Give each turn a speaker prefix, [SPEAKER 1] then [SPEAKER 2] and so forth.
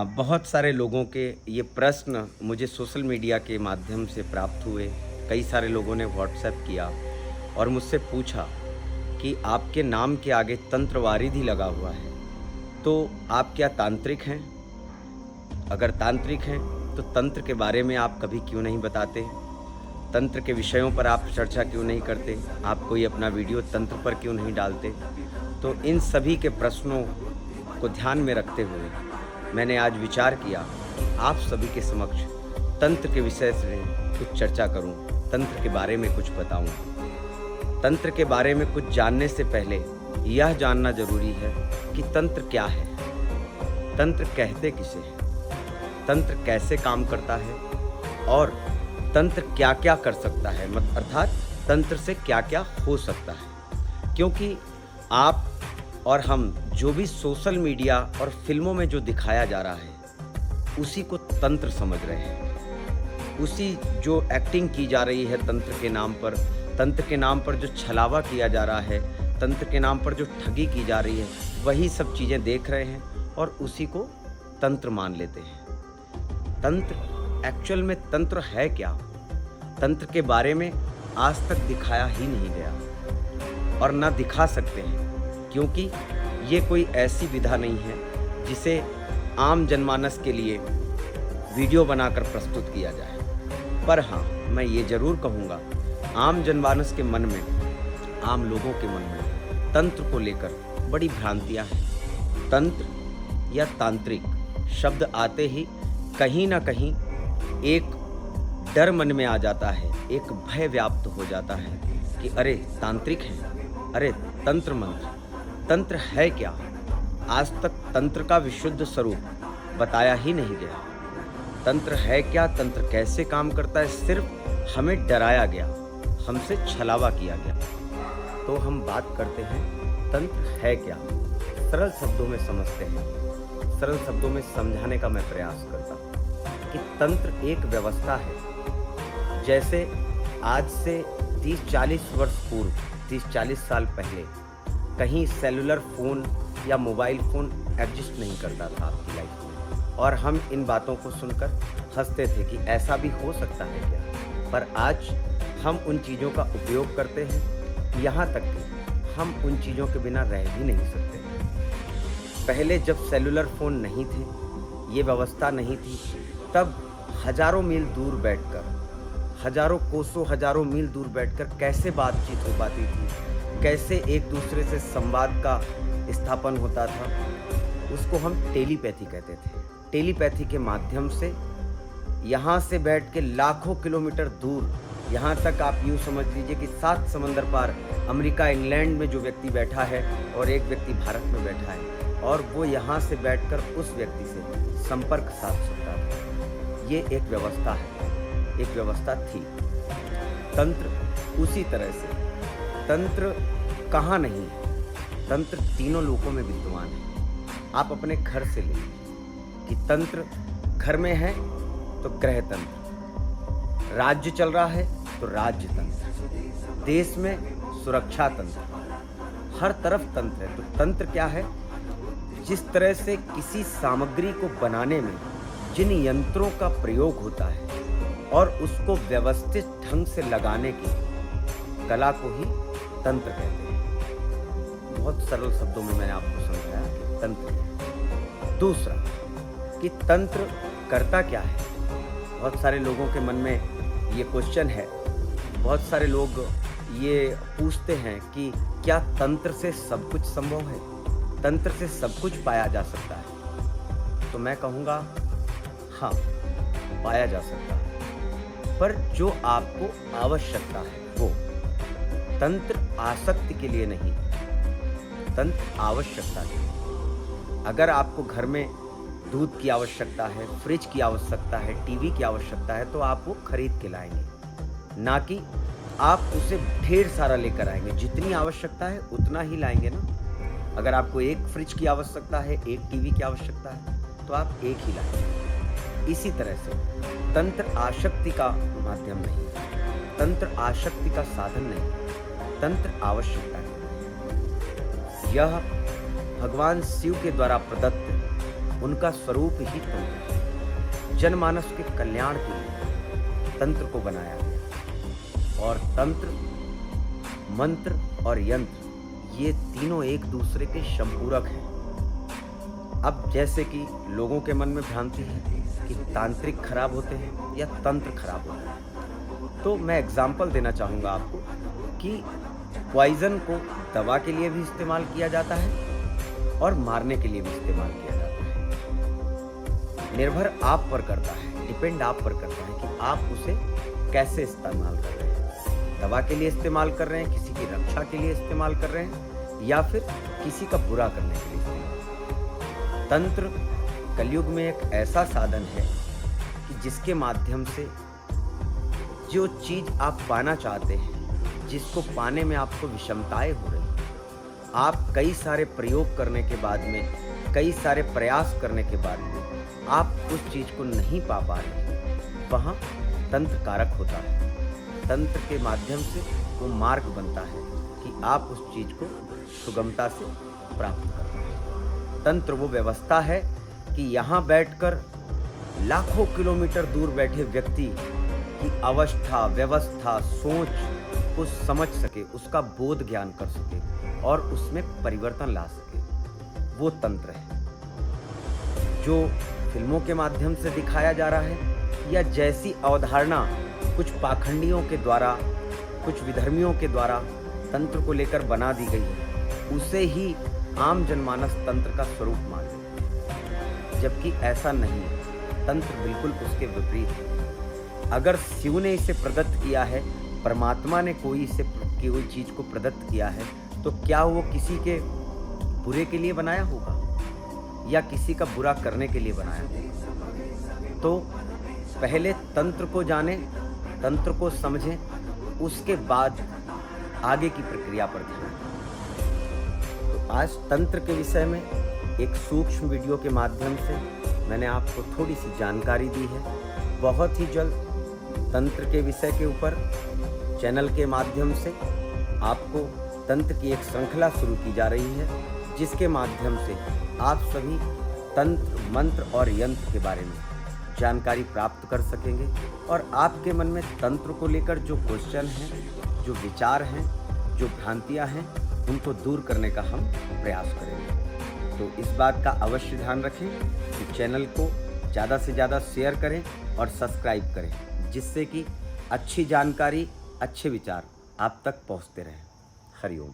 [SPEAKER 1] बहुत सारे लोगों के ये प्रश्न मुझे सोशल मीडिया के माध्यम से प्राप्त हुए। कई सारे लोगों ने व्हाट्सएप किया और मुझसे पूछा कि आपके नाम के आगे तंत्रवारिधि लगा हुआ है, तो आप क्या तांत्रिक हैं? अगर तांत्रिक हैं, तो तंत्र के बारे में आप कभी क्यों नहीं बताते? तंत्र के विषयों पर आप चर्चा क्यों नहीं करते? आप कोई अपना वीडियो तंत्र पर क्यों नहीं डालते? तो इन सभी के प्रश्नों को ध्यान में रखते हुए मैंने आज विचार किया कि आप सभी के समक्ष तंत्र के विषय से कुछ चर्चा करूं, तंत्र के बारे में कुछ बताऊं। तंत्र के बारे में कुछ जानने से पहले यह जानना जरूरी है कि तंत्र क्या है, तंत्र कहते किसे हैं, तंत्र कैसे काम करता है और तंत्र क्या क्या कर सकता है, अर्थात तंत्र से क्या क्या हो सकता है। क्योंकि आप और हम जो भी सोशल मीडिया और फिल्मों में जो दिखाया जा रहा है उसी को तंत्र समझ रहे हैं। उसी जो एक्टिंग की जा रही है तंत्र के नाम पर, तंत्र के नाम पर जो छलावा किया जा रहा है, तंत्र के नाम पर जो ठगी की जा रही है, वही सब चीज़ें देख रहे हैं और उसी को तंत्र मान लेते हैं। तंत्र एक्चुअल में तंत्र है क्या? तंत्र के बारे में आज तक दिखाया ही नहीं गया और ना दिखा सकते हैं, क्योंकि ये कोई ऐसी विधा नहीं है जिसे आम जनमानस के लिए वीडियो बनाकर प्रस्तुत किया जाए। पर हाँ, मैं ये ज़रूर कहूँगा, आम जनमानस के मन में, आम लोगों के मन में तंत्र को लेकर बड़ी भ्रांतियाँ हैं। तंत्र या तांत्रिक शब्द आते ही कहीं ना कहीं एक डर मन में आ जाता है, एक भय व्याप्त हो जाता है कि अरे तांत्रिक है, अरे तंत्र मंत्र। तंत्र है क्या? आज तक तंत्र का विशुद्ध स्वरूप बताया ही नहीं गया। तंत्र है क्या, तंत्र कैसे काम करता है, सिर्फ हमें डराया गया, हमसे छलावा किया गया। तो हम बात करते हैं तंत्र है क्या, सरल शब्दों में समझते हैं। सरल शब्दों में समझाने का मैं प्रयास करता हूँ कि तंत्र एक व्यवस्था है। जैसे आज से 30-40 वर्ष पूर्व, 30-40 साल पहले कहीं सेलुलर फ़ोन या मोबाइल फ़ोन एग्जिस्ट नहीं करता था आपकी लाइफ में, और हम इन बातों को सुनकर हंसते थे कि ऐसा भी हो सकता है क्या। पर आज हम उन चीज़ों का उपयोग करते हैं, यहाँ तक कि हम उन चीज़ों के बिना रह भी नहीं सकते। पहले जब सेलुलर फ़ोन नहीं थे, ये व्यवस्था नहीं थी, तब हज़ारों मील दूर बैठकर, हज़ारों कोसों हज़ारों मील दूर बैठकर कैसे बातचीत हो पाती थी, कैसे एक दूसरे से संवाद का स्थापन होता था, उसको हम टेलीपैथी कहते थे। टेलीपैथी के माध्यम से यहाँ से बैठ के लाखों किलोमीटर दूर, यहाँ तक आप यूँ समझ लीजिए कि 7 समंदर पार अमेरिका, इंग्लैंड में जो व्यक्ति बैठा है और एक व्यक्ति भारत में बैठा है, और वो यहाँ से बैठकर उस व्यक्ति से संपर्क साध सकता था। ये एक व्यवस्था है, एक व्यवस्था थी। तंत्र उसी तरह से, तंत्र कहाँ नहीं है, तंत्र तीनों लोकों में विद्यमान है। आप अपने घर से लें कि तंत्र घर में है तो ग्रह तंत्र, राज्य चल रहा है तो राज्य तंत्र, देश में सुरक्षा तंत्र, हर तरफ तंत्र है। तो तंत्र क्या है? जिस तरह से किसी सामग्री को बनाने में जिन यंत्रों का प्रयोग होता है और उसको व्यवस्थित ढंग से लगाने की कला को ही तंत्र कहते हैं। बहुत सरल शब्दों में मैंने आपको समझाया कि तंत्र है। दूसरा कि तंत्र करता क्या है। बहुत सारे लोगों के मन में ये क्वेश्चन है, बहुत सारे लोग ये पूछते हैं कि क्या तंत्र से सब कुछ संभव है, तंत्र से सब कुछ पाया जा सकता है? तो मैं कहूँगा हाँ, पाया जा सकता है, पर जो आपको आवश्यकता है वो। तंत्र आसक्ति के लिए नहीं, तंत्र आवश्यकता के लिए। अगर आपको घर में दूध की आवश्यकता है, फ्रिज की आवश्यकता है, टीवी की आवश्यकता है, तो आप वो खरीद के लाएंगे, ना कि आप उसे ढेर सारा लेकर आएंगे। जितनी आवश्यकता है उतना ही लाएंगे ना। अगर आपको एक फ्रिज की आवश्यकता है, एक टीवी की आवश्यकता है, तो आप एक ही लाएंगे। इसी तरह से तंत्र आसक्ति का माध्यम नहीं, तंत्र आसक्ति का साधन नहीं, तंत्र आवश्यकता है। यह भगवान शिव के द्वारा प्रदत्त उनका स्वरूप ही तंत्र है। जनमानस के कल्याण के लिए तंत्र को बनाया गया और तंत्र, मंत्र और यंत्र ये तीनों एक दूसरे के संपूरक हैं। अब जैसे कि लोगों के मन में भ्रांति है कि तांत्रिक खराब होते हैं या तंत्र खराब होते हैं, तो मैं एग्जाम्पल देना चाहूँगा आपको कि पॉइज़न को दवा के लिए भी इस्तेमाल किया जाता है और मारने के लिए भी इस्तेमाल किया जाता है। निर्भर आप पर करता है, डिपेंड आप पर करता है कि आप उसे कैसे इस्तेमाल कर रहे हैं। दवा के लिए इस्तेमाल कर रहे हैं, किसी की रक्षा के लिए इस्तेमाल कर रहे हैं या फिर किसी का बुरा करने के लिए इस्तेमाल। तंत्र कलयुग में एक ऐसा साधन है कि जिसके माध्यम से जो चीज़ आप पाना चाहते हैं, जिसको पाने में आपको विषमताएं हो रही हैं, आप कई सारे प्रयोग करने के बाद में, कई सारे प्रयास करने के बाद में आप उस चीज़ को नहीं पा रहे, वहाँ तंत्र कारक होता है। तंत्र के माध्यम से वो मार्ग बनता है कि आप उस चीज़ को सुगमता से प्राप्त कर पाएं। तंत्र वो व्यवस्था है कि यहाँ बैठकर लाखों किलोमीटर दूर बैठे व्यक्ति की अवस्था, व्यवस्था, सोच को समझ सके, उसका बोध ज्ञान कर सके और उसमें परिवर्तन ला सके, वो तंत्र है। जो फिल्मों के माध्यम से दिखाया जा रहा है या जैसी अवधारणा कुछ पाखंडियों के द्वारा, कुछ विधर्मियों के द्वारा तंत्र को लेकर बना दी गई है, उसे ही आम जनमानस तंत्र का स्वरूप मान ले, जबकि ऐसा नहीं है। तंत्र बिल्कुल उसके विपरीत है। अगर शिव ने इसे प्रदत्त किया है, परमात्मा ने कोई चीज़ को प्रदत्त किया है, तो क्या वो किसी के बुरे के लिए बनाया होगा या किसी का बुरा करने के लिए बनाया होगा? तो पहले तंत्र को जानें, तंत्र को समझें, उसके बाद आगे की प्रक्रिया पर ध्यान दें। आज तंत्र के विषय में एक सूक्ष्म वीडियो के माध्यम से मैंने आपको थोड़ी सी जानकारी दी है। बहुत ही जल्द तंत्र के विषय के ऊपर चैनल के माध्यम से आपको तंत्र की एक श्रृंखला शुरू की जा रही है, जिसके माध्यम से आप सभी तंत्र, मंत्र और यंत्र के बारे में जानकारी प्राप्त कर सकेंगे और आपके मन में तंत्र को लेकर जो क्वेश्चन हैं, जो विचार हैं, जो भ्रांतियां हैं, उनको दूर करने का हम प्रयास करेंगे। तो इस बात का अवश्य ध्यान रखें कि चैनल को ज़्यादा से ज़्यादा शेयर करें और सब्सक्राइब करें, जिससे कि अच्छी जानकारी, अच्छे विचार आप तक पहुंचते रहें। हरिओम।